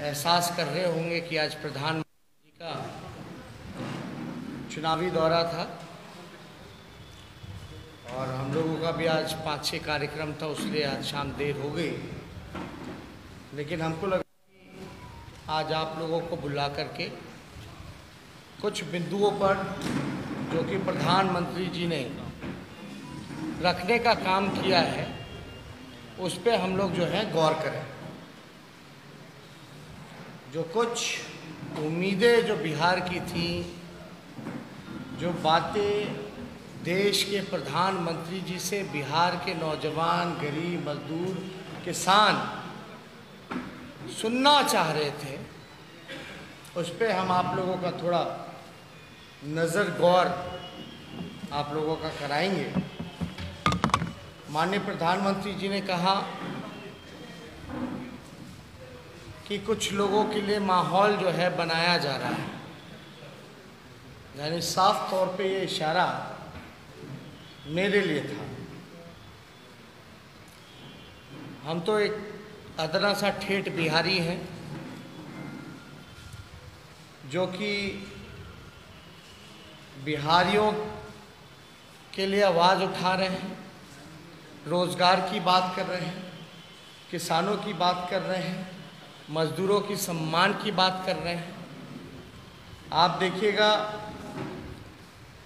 एहसास कर रहे होंगे कि आज प्रधानमंत्री जी का चुनावी दौरा था और हम लोगों का भी आज 5-6 कार्यक्रम था, उसलिए आज शाम देर हो गई। लेकिन हमको लगा कि आज आप लोगों को बुला करके कुछ बिंदुओं पर जो कि प्रधानमंत्री जी ने रखने का काम किया है उस पर हम लोग जो है गौर करें। जो कुछ उम्मीदें जो बिहार की थी, जो बातें देश के प्रधानमंत्री जी से बिहार के नौजवान, गरीब, मजदूर, किसान सुनना चाह रहे थे, उस पर हम आप लोगों का थोड़ा नज़र गौर आप लोगों का कराएंगे। माननीय प्रधानमंत्री जी ने कहा कि कुछ लोगों के लिए माहौल जो है बनाया जा रहा है, यानी साफ तौर पे ये इशारा मेरे लिए था। हम तो एक अदना सा ठेठ बिहारी हैं जो कि बिहारियों के लिए आवाज़ उठा रहे हैं, रोज़गार की बात कर रहे हैं, किसानों की बात कर रहे हैं, मज़दूरों की सम्मान की बात कर रहे हैं। आप देखिएगा,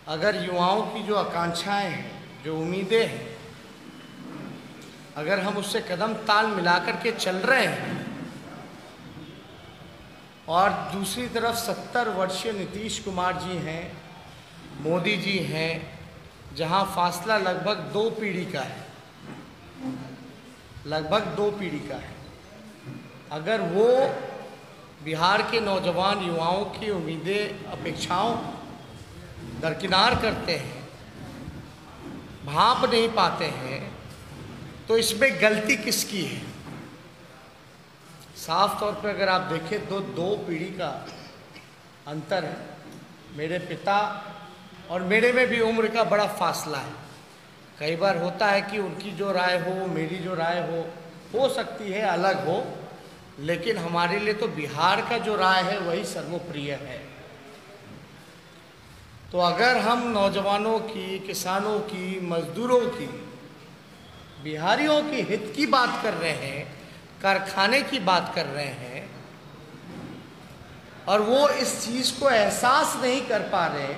अगर युवाओं की जो आकांक्षाएं हैं, जो उम्मीदें हैं, अगर हम उससे कदम ताल मिलाकर के चल रहे हैं और दूसरी तरफ 70 वर्षीय नीतीश कुमार जी हैं, मोदी जी हैं, जहां फासला लगभग 2 पीढ़ी का है, लगभग 2 पीढ़ी का है। अगर वो बिहार के नौजवान युवाओं की उम्मीदें, अपेक्षाओं दरकिनार करते हैं, भांप नहीं पाते हैं, तो इसमें गलती किसकी है? साफ तौर पर अगर आप देखें तो 2 पीढ़ी का अंतर है। मेरे पिता और मेरे में भी उम्र का बड़ा फासला है। कई बार होता है कि उनकी जो राय हो, मेरी जो राय हो सकती है अलग हो, लेकिन हमारे लिए तो बिहार का जो राय है वही सर्वोप्रिय है। तो अगर हम नौजवानों की, किसानों की, मजदूरों की, बिहारियों की हित की बात कर रहे हैं, कारखाने की बात कर रहे हैं, और वो इस चीज़ को एहसास नहीं कर पा रहे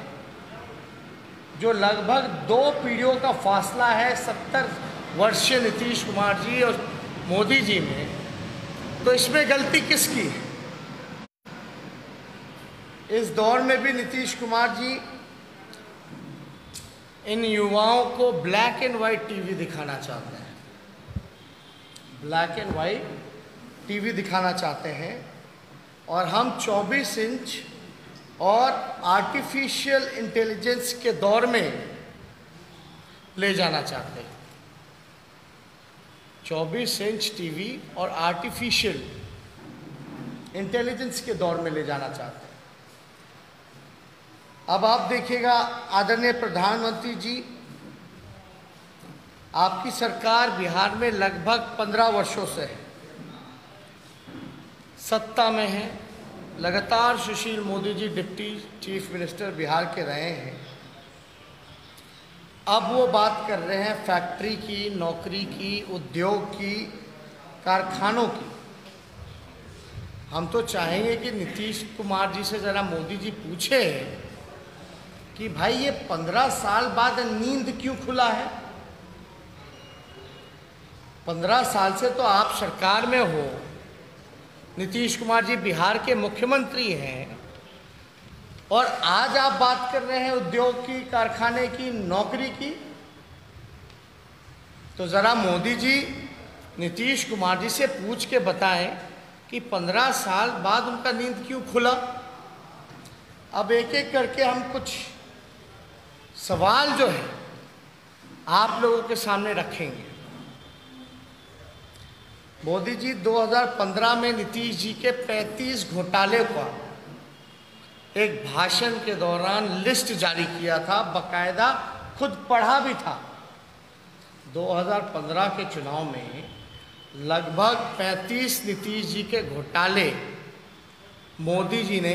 जो लगभग 2 पीढ़ियों का फासला है 70 वर्षीय नीतीश कुमार जी और मोदी जी में, तो इसमें गलती किसकी है? इस दौर में भी नीतीश कुमार जी इन युवाओं को ब्लैक एंड वाइट टीवी दिखाना चाहते हैं, ब्लैक एंड वाइट टीवी दिखाना चाहते हैं, और हम 24 इंच और आर्टिफिशियल इंटेलिजेंस के दौर में ले जाना चाहते हैं। 24 इंच टीवी और आर्टिफिशियल इंटेलिजेंस के दौर में ले जाना चाहते हैं। अब आप देखिएगा, आदरणीय प्रधानमंत्री जी, आपकी सरकार बिहार में लगभग 15 वर्षों से है, सत्ता में है। लगातार Sushil Modi ji deputy chief minister Bihar के रहे हैं। अब वो बात कर रहे हैं फैक्ट्री की, नौकरी की, उद्योग की, कारखानों की। हम तो चाहेंगे कि नीतीश कुमार जी से ज़रा मोदी जी पूछे कि भाई ये 15 साल बाद नींद क्यों खुला है? 15 साल से तो आप सरकार में हो, नीतीश कुमार जी बिहार के मुख्यमंत्री हैं, और आज आप बात कर रहे हैं उद्योग की, कारखाने की, नौकरी की। तो ज़रा मोदी जी नीतीश कुमार जी से पूछ के बताएं कि 15 साल बाद उनका नींद क्यों खुला। अब एक एक करके हम कुछ सवाल जो है आप लोगों के सामने रखेंगे। मोदी जी 2015 में नीतीश जी के 35 घोटाले का एक भाषण के दौरान लिस्ट जारी किया था, बकायदा खुद पढ़ा भी था। 2015 के चुनाव में लगभग 35 नीतीश जी के घोटाले मोदी जी ने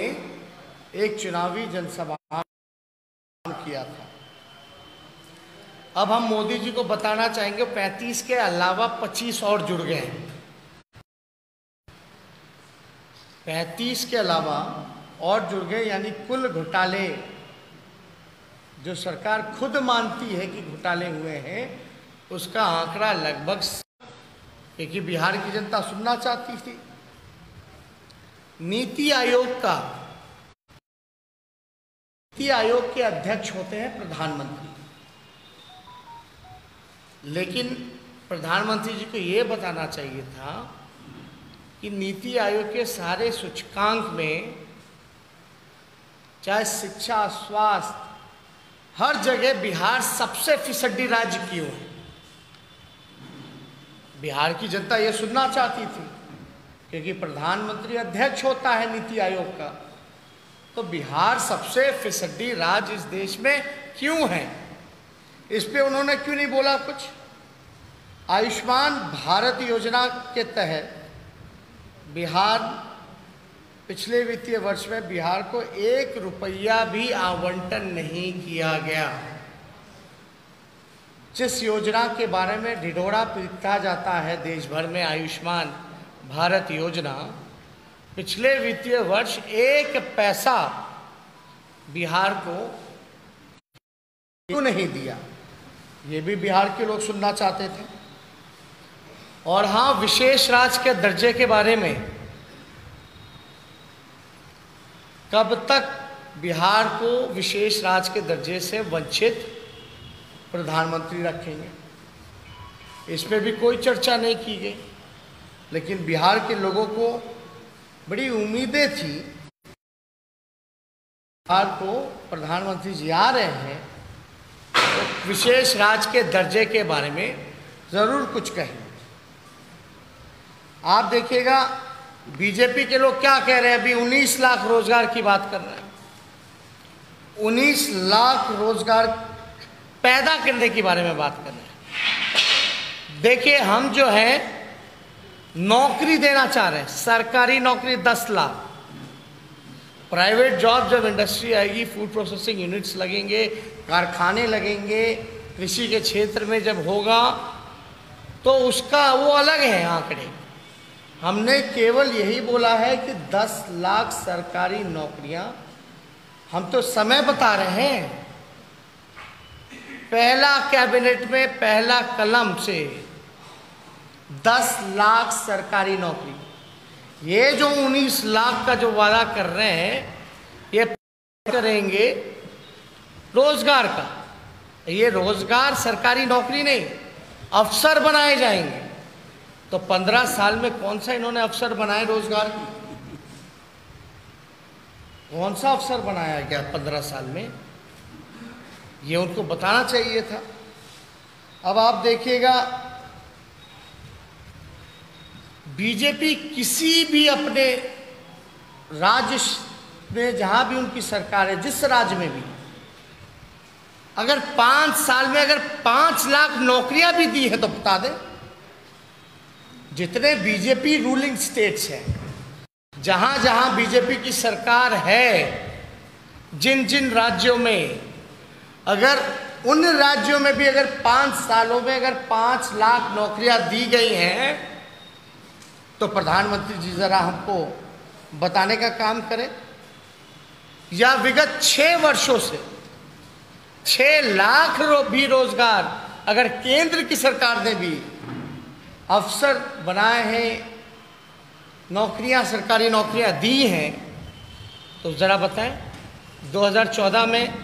एक चुनावी जनसभा किया था। अब हम मोदी जी को बताना चाहेंगे 35 के अलावा 25 और जुड़ गए हैं। 35 के अलावा और जुड़ गए, यानी कुल घोटाले जो सरकार खुद मानती है कि घोटाले हुए हैं उसका आंकड़ा लगभग, क्योंकि बिहार की जनता सुनना चाहती थी। नीति आयोग के अध्यक्ष होते हैं प्रधानमंत्री, लेकिन प्रधानमंत्री जी को यह बताना चाहिए था कि नीति आयोग के सारे सूचकांक में, चाहे शिक्षा, स्वास्थ्य, हर जगह बिहार सबसे फिसड्डी राज्य क्यों है। बिहार की जनता यह सुनना चाहती थी, क्योंकि प्रधानमंत्री अध्यक्ष होता है नीति आयोग का, तो बिहार सबसे फिसड्डी राज्य इस देश में क्यों है, इस पे उन्होंने क्यों नहीं बोला कुछ। आयुष्मान भारत योजना के तहत बिहार पिछले वित्तीय वर्ष में बिहार को 1 रुपया भी आवंटन नहीं किया गया। जिस योजना के बारे में ढिढोरा पीटा जाता है देश भर में, आयुष्मान भारत योजना, पिछले वित्तीय वर्ष 1 पैसा बिहार को क्यों नहीं दिया, ये भी बिहार के लोग सुनना चाहते थे। और हाँ, विशेष राज्य के दर्जे के बारे में कब तक बिहार को विशेष राज्य के दर्जे से वंचित प्रधानमंत्री रखेंगे, इस पे भी कोई चर्चा नहीं की गई। लेकिन बिहार के लोगों को बड़ी उम्मीदें थी, बिहार को प्रधानमंत्री जी आ रहे हैं तो विशेष राज्य के दर्जे के बारे में जरूर कुछ कहें। आप देखिएगा बीजेपी के लोग क्या कह रहे हैं, अभी 19 लाख रोजगार की बात कर रहे हैं। 19 लाख रोजगार पैदा करने के बारे में बात कर रहे हैं। देखिए, हम जो है नौकरी देना चाह रहे हैं, सरकारी नौकरी 10 लाख, प्राइवेट जॉब जब इंडस्ट्री आएगी, फूड प्रोसेसिंग यूनिट्स लगेंगे, कारखाने लगेंगे, कृषि के क्षेत्र में जब होगा तो उसका वो अलग है आंकड़े। हमने केवल यही बोला है कि 10 लाख सरकारी नौकरियां, हम तो समय बता रहे हैं। पहला कैबिनेट में पहला कलम से 10 लाख सरकारी नौकरी। ये जो 19 लाख का जो वादा कर रहे हैं, ये करेंगे रोजगार का। ये रोजगार सरकारी नौकरी नहीं, अफसर बनाए जाएंगे। तो 15 साल में कौन सा इन्होंने अफसर बनाए रोजगार की? कौन सा अफसर बनाया गया 15 साल में? ये उनको बताना चाहिए था। अब आप देखिएगा, बीजेपी किसी भी अपने राज्य में जहां भी उनकी सरकार है, जिस राज्य में भी, अगर 5 साल में अगर 5 लाख नौकरियां भी दी है तो बता दें। जितने बीजेपी रूलिंग स्टेट्स हैं, जहां जहां बीजेपी की सरकार है, जिन जिन राज्यों में, अगर उन राज्यों में भी अगर 5 सालों में अगर 5 लाख नौकरियां दी गई हैं, तो प्रधानमंत्री जी जरा हमको बताने का काम करें। या विगत 6 वर्षों से 6 लाख भी रोजगार अगर केंद्र की सरकार ने भी अफसर बनाए हैं, नौकरियां, सरकारी नौकरियां दी हैं, तो ज़रा बताएं। 2014 में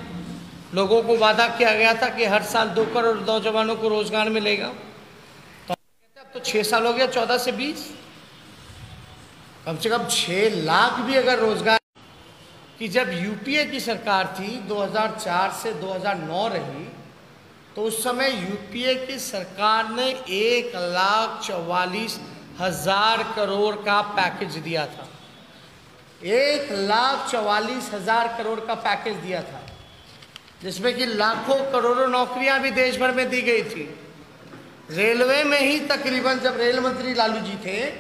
लोगों को वादा किया गया था कि हर साल 2 करोड़ नौजवानों को रोजगार मिलेगा, तो अब तो 6 साल हो गया, 14 से 20, कम से कम 6 लाख भी अगर रोजगार कि जब यूपीए की सरकार थी 2004 से 2009 रही, तो उस समय यूपीए की सरकार ने 1,44,000 करोड़ का पैकेज दिया था। 1,44,000 करोड़ का पैकेज दिया था, जिसमें कि लाखों करोड़ों नौकरियां भी देश भर में दी गई थी। रेलवे में ही तकरीबन, जब रेल मंत्री लालू जी थे,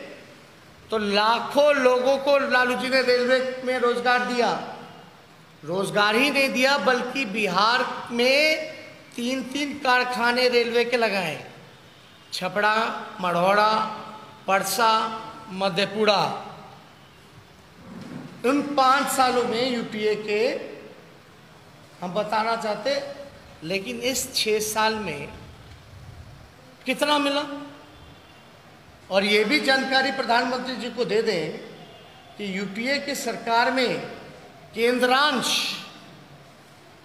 तो लाखों लोगों को लालू जी ने रेलवे में रोजगार दिया। रोजगार ही नहीं दिया बल्कि बिहार में 3-3 कारखाने रेलवे के लगाए, छपरा, मढ़ौरा, परसा, मधेपुरा। उन 5 सालों में यूपीए के हम बताना चाहते, लेकिन इस 6 साल में कितना मिला। और ये भी जानकारी प्रधानमंत्री जी को दे दें कि यूपीए की सरकार में केंद्रांश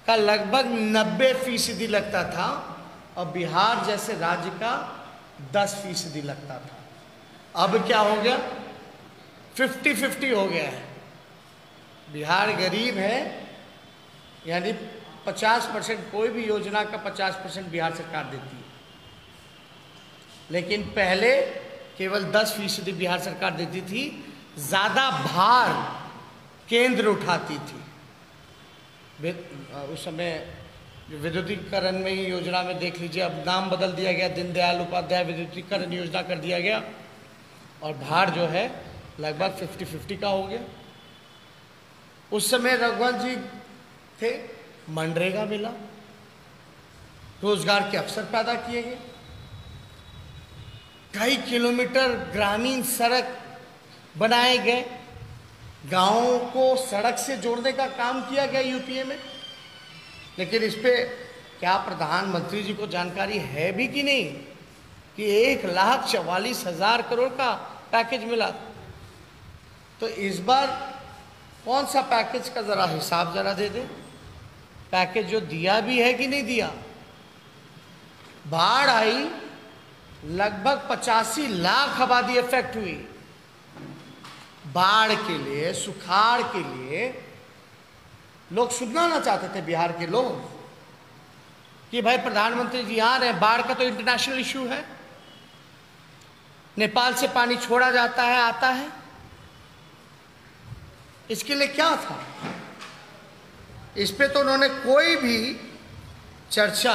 का लगभग 90% लगता था और बिहार जैसे राज्य का 10% लगता था। अब क्या हो गया? 50-50 हो गया है। बिहार गरीब है, यानी 50% कोई भी योजना का 50% बिहार सरकार देती है, लेकिन पहले केवल 10% बिहार सरकार देती थी। ज़्यादा भार केंद्र उठाती थी। उस समय विद्युतीकरण में ही योजना में देख लीजिए, अब नाम बदल दिया गया, दीनदयाल उपाध्याय विद्युतीकरण योजना कर दिया गया और भार जो है लगभग 50-50 का हो गया। उस समय रघुवंश जी थे, मनरेगा मिला, रोजगार के अवसर पैदा किए गए, कई किलोमीटर ग्रामीण सड़क बनाए गए, गांवों को सड़क से जोड़ने का काम किया गया यूपीए में। लेकिन इस पे क्या प्रधानमंत्री जी को जानकारी है भी कि नहीं कि 1,44,000 करोड़ का पैकेज मिला। तो इस बार कौन सा पैकेज का जरा हिसाब जरा दे दे, पैकेज जो दिया भी है कि नहीं दिया। बाढ़ आई, लगभग 85 लाख आबादी इफेक्ट हुई। बाढ़ के लिए, सुखाड़ के लिए लोग सुनना ना चाहते थे बिहार के लोग कि भाई प्रधानमंत्री जी आ रहे हैं। बाढ़ का तो इंटरनेशनल इशू है, नेपाल से पानी छोड़ा जाता है, आता है। इसके लिए क्या था? इस पे तो उन्होंने कोई भी चर्चा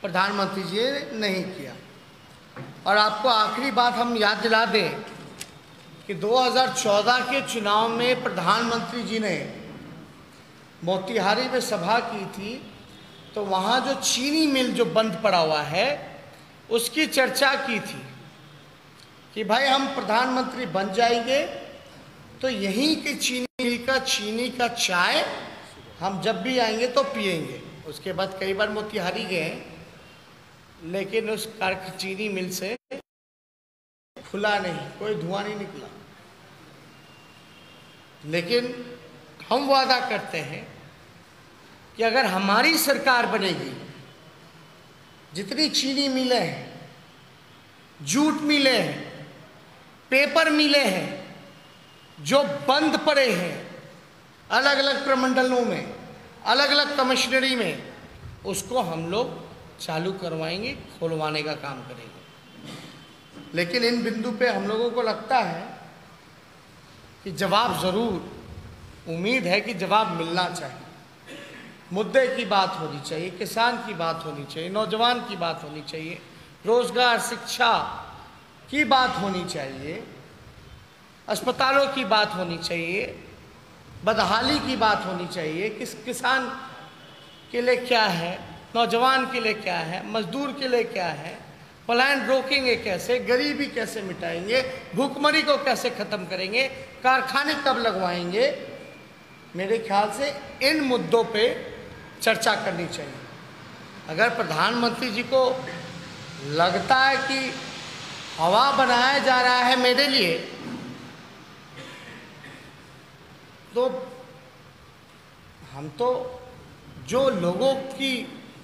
प्रधानमंत्री जी ने नहीं किया। और आपको आखिरी बात हम याद दिला दें कि 2014 के चुनाव में प्रधानमंत्री जी ने मोतिहारी में सभा की थी, तो वहाँ जो चीनी मिल जो बंद पड़ा हुआ है उसकी चर्चा की थी कि भाई हम प्रधानमंत्री बन जाएंगे तो यहीं के चीनी का चाय हम जब भी आएंगे तो पिएंगे। उसके बाद कई बार मोतिहारी गए, लेकिन उस चीनी मिल से खुला नहीं, कोई धुआं नहीं निकला। लेकिन हम वादा करते हैं कि अगर हमारी सरकार बनेगी, जितनी चीनी मिलें हैं, जूट मिले हैं, पेपर मिले हैं, जो बंद पड़े हैं अलग अलग प्रमंडलों में, अलग अलग कमिश्नरी में, उसको हम लोग चालू करवाएंगे, खोलवाने का काम करेंगे। लेकिन इन बिंदु पे हम लोगों को लगता है कि जवाब ज़रूर, उम्मीद है कि जवाब मिलना चाहिए। मुद्दे की बात होनी चाहिए, किसान की बात होनी चाहिए, नौजवान की बात होनी चाहिए, रोजगार शिक्षा की बात होनी चाहिए, अस्पतालों की बात होनी चाहिए, बदहाली की बात होनी चाहिए। किसान के लिए क्या है, नौजवान के लिए क्या है, मजदूर के लिए क्या है, पलायन रोकेंगे कैसे, गरीबी कैसे मिटाएंगे, भूखमरी को कैसे ख़त्म करेंगे, कारखाने कब लगवाएंगे। मेरे ख्याल से इन मुद्दों पे चर्चा करनी चाहिए। अगर प्रधानमंत्री जी को लगता है कि हवा बनाया जा रहा है मेरे लिए, तो हम तो जो लोगों की,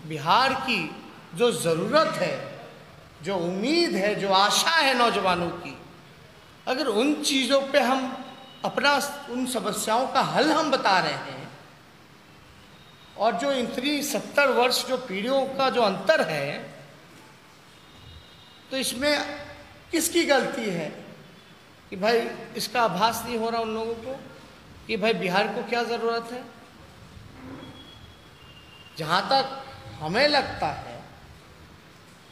बिहार की जो ज़रूरत है, जो उम्मीद है, जो आशा है नौजवानों की, अगर उन चीज़ों पे हम अपना, उन समस्याओं का हल हम बता रहे हैं, और जो इतनी 70 वर्ष जो पीढ़ियों का जो अंतर है, तो इसमें किसकी गलती है कि भाई इसका आभास नहीं हो रहा उन लोगों को कि भाई बिहार को क्या ज़रूरत है। जहाँ तक हमें लगता है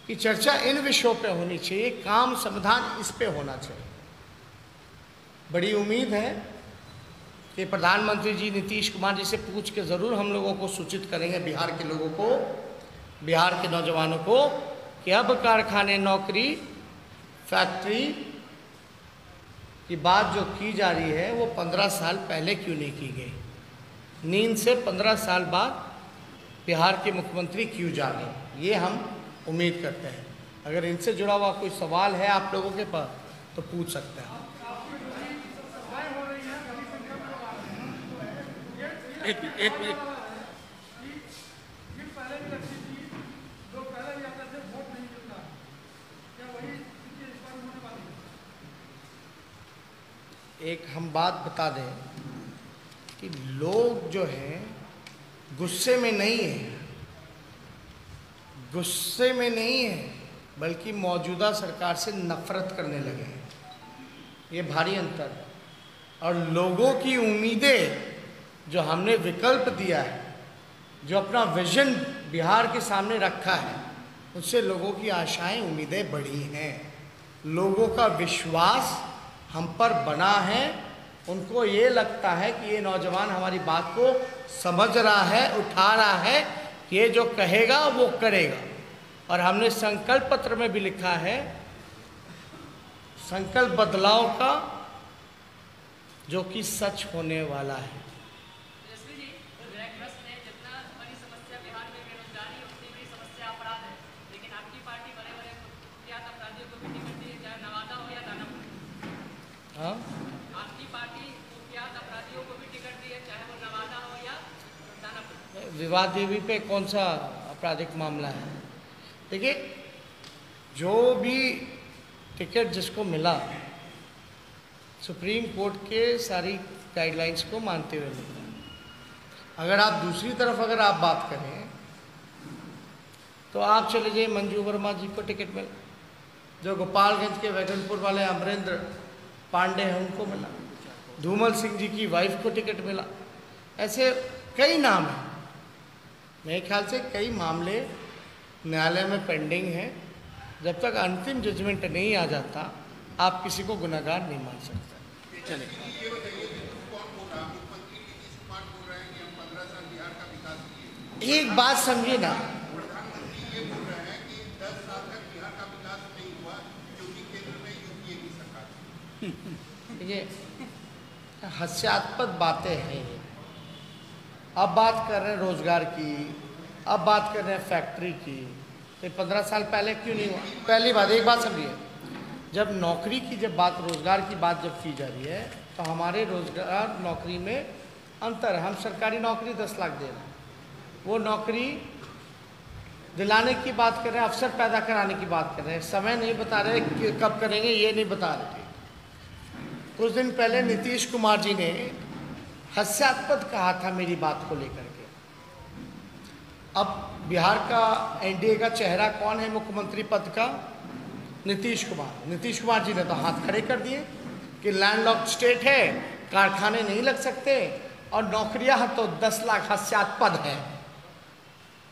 कि चर्चा इन विषयों पे होनी चाहिए, काम समाधान इस पे होना चाहिए। बड़ी उम्मीद है कि प्रधानमंत्री जी नीतीश कुमार जी से पूछ के ज़रूर हम लोगों को सूचित करेंगे, बिहार के लोगों को, बिहार के नौजवानों को, कि अब कारखाने, नौकरी, फैक्ट्री की बात जो की जा रही है वो 15 साल पहले क्यों नहीं की गई। नींद से 15 साल बाद बिहार के मुख्यमंत्री क्यों जागे, ये हम उम्मीद करते हैं। अगर इनसे जुड़ा हुआ कोई सवाल है आप लोगों के पास तो पूछ सकते हैं। एक एक हम बात बता दें कि लोग जो हैं गुस्से में नहीं है, गुस्से में नहीं है, बल्कि मौजूदा सरकार से नफरत करने लगे हैं। ये भारी अंतर है। और लोगों की उम्मीदें जो हमने विकल्प दिया है, जो अपना विजन बिहार के सामने रखा है, उससे लोगों की आशाएं, उम्मीदें बढ़ी हैं। लोगों का विश्वास हम पर बना है। उनको ये लगता है कि ये नौजवान हमारी बात को समझ रहा है, उठा रहा है, ये जो कहेगा वो करेगा। और हमने संकल्प पत्र में भी लिखा है, संकल्प बदलाव का जो कि सच होने वाला है। हाँ, आपकी पार्टी कुख्यात अपराधियों को भी टिकट दी है, चाहे वो नवादा हो या दानापुर। विवाद देवी पे कौन सा आपराधिक मामला है? देखिए, जो भी टिकट जिसको मिला सुप्रीम कोर्ट के सारी गाइडलाइंस को मानते हुए मिला। अगर आप दूसरी तरफ अगर आप बात करें तो आप चले जाइए, मंजू वर्मा जी को टिकट मिला, जो गोपालगंज के वैगनपुर वाले अमरेंद्र पांडे हैं उनको मिला, धूमल सिंह जी की वाइफ को टिकट मिला। ऐसे कई नाम हैं। मेरे ख्याल से कई मामले न्यायालय में पेंडिंग हैं। जब तक अंतिम जजमेंट नहीं आ जाता आप किसी को गुनहगार नहीं मान सकते। एक बात समझिए ना, ये हास्यास्पद बातें हैं। अब बात कर रहे हैं रोजगार की, अब बात कर रहे हैं फैक्ट्री की, तो 15 साल पहले क्यों नहीं हुआ? पहली बात, एक बात समझिए, जब नौकरी की जब बात, रोजगार की बात जब की जा रही है तो हमारे रोजगार नौकरी में अंतर है। हम सरकारी नौकरी 10 लाख दे रहे हैं, वो नौकरी दिलाने की बात कर रहे हैं, अवसर पैदा कराने की बात कर रहे हैं। समय नहीं बता रहे कि कब करेंगे, ये नहीं बता रहे। कुछ दिन पहले नीतीश कुमार जी ने हास्यास्पद कहा था मेरी बात को लेकर के। अब बिहार का एनडीए का चेहरा कौन है मुख्यमंत्री पद का? नीतीश कुमार। नीतीश कुमार जी ने तो हाथ खड़े कर दिए कि लैंडलॉक्ड स्टेट है, कारखाने नहीं लग सकते, और नौकरियां तो 10 लाख हास्यास्पद है।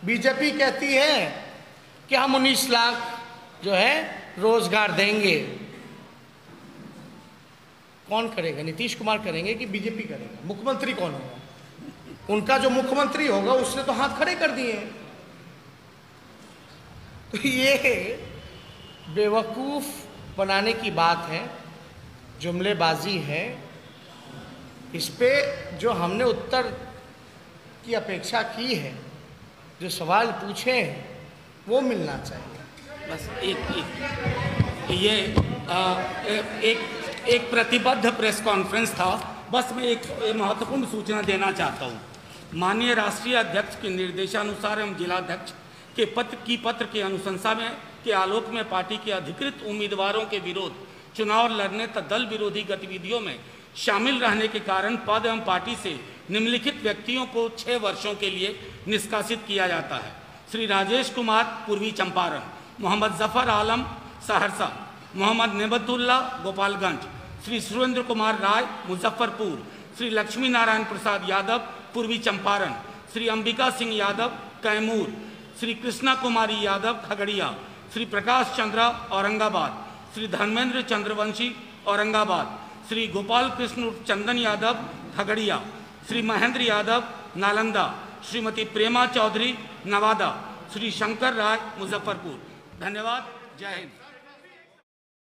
बीजेपी कहती है कि हम 19 लाख जो है रोजगार देंगे। कौन करेगा? नीतीश कुमार करेंगे कि बीजेपी करेगा? मुख्यमंत्री कौन होगा? उनका जो मुख्यमंत्री होगा उसने तो हाथ खड़े कर दिए। तो ये बेवकूफ बनाने की बात है, जुमलेबाजी है। इस पे जो हमने उत्तर की अपेक्षा की है, जो सवाल पूछे हैं, वो मिलना चाहिए। बस एक प्रतिबद्ध प्रेस कॉन्फ्रेंस था। बस मैं एक महत्वपूर्ण सूचना देना चाहता हूँ। माननीय राष्ट्रीय अध्यक्ष के निर्देशानुसार एवं जिलाध्यक्ष के पत्र की अनुशंसा में के आलोक में पार्टी के अधिकृत उम्मीदवारों के विरोध चुनाव लड़ने तथा दल विरोधी गतिविधियों में शामिल रहने के कारण पद एवं पार्टी से निम्नलिखित व्यक्तियों को 6 वर्षों के लिए निष्कासित किया जाता है। श्री राजेश कुमार, पूर्वी चंपारण; मोहम्मद जफर आलम, सहरसा; मोहम्मद नेबतुल्ला, गोपालगंज; श्री सुरेंद्र कुमार राय, मुजफ्फरपुर; श्री लक्ष्मी नारायण प्रसाद यादव, पूर्वी चंपारण; श्री अंबिका सिंह यादव, कैमूर; श्री कृष्णा कुमारी यादव, खगड़िया; श्री प्रकाश चंद्रा, औरंगाबाद; श्री धर्मेंद्र चंद्रवंशी, औरंगाबाद; श्री गोपाल कृष्ण उर्फ चंदन यादव खगड़िया, श्री महेंद्र यादव नालंदा, श्रीमती प्रेमा चौधरी नवादा, श्री शंकर राय मुजफ्फरपुर। धन्यवाद। जय हिंद।